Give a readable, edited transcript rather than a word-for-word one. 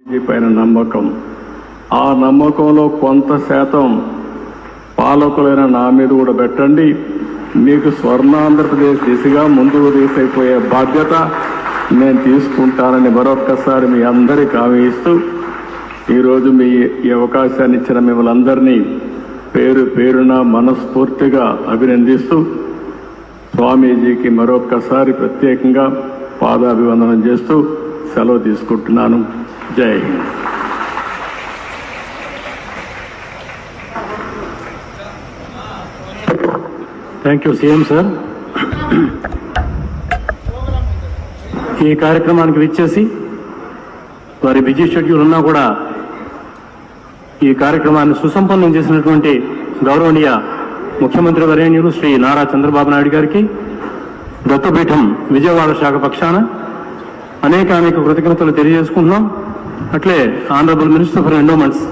పైన నమ్మకం, ఆ నమ్మకంలో కొంత శాతం పాలకులైన నా మీద కూడా పెట్టండి. మీకు స్వర్ణాంధ్రప్రదేశ్ దిశగా ముందుకు తీసుకుపోయే బాధ్యత నేను తీసుకుంటానని మరొక్కసారి మీ అందరికీ హామీ ఇస్తూ ఈరోజు ఈ అవకాశాన్ని ఇచ్చిన మిమ్మల్ని అందరినీ పేరు పేరున మనస్ఫూర్తిగా అభినందిస్తూ స్వామీజీకి మరొక్కసారి ప్రత్యేకంగా పాదాభివందనం చేస్తూ సెలవు తీసుకుంటున్నాను. జై Hind. Thank you CM sir. ఈ కార్యక్రమానికి విచ్చేసి వారి బిజీ షెడ్యూల్ ఉన్నా కూడా ఈ కార్యక్రమాన్ని సుసంపన్నం చేసినటువంటి గౌరవనీయ ముఖ్యమంత్రి వర్యనీయులు శ్రీ నారా చంద్రబాబు నాయుడు గారికి దత్తపీఠం విజయవాడ శాఖ పక్షాన అనేక కృతజ్ఞతలు తెలియజేసుకుంటున్నాం. అట్లే ఆనరబుల్ మినిస్టర్ ఫర్ ఎండోమెంట్స్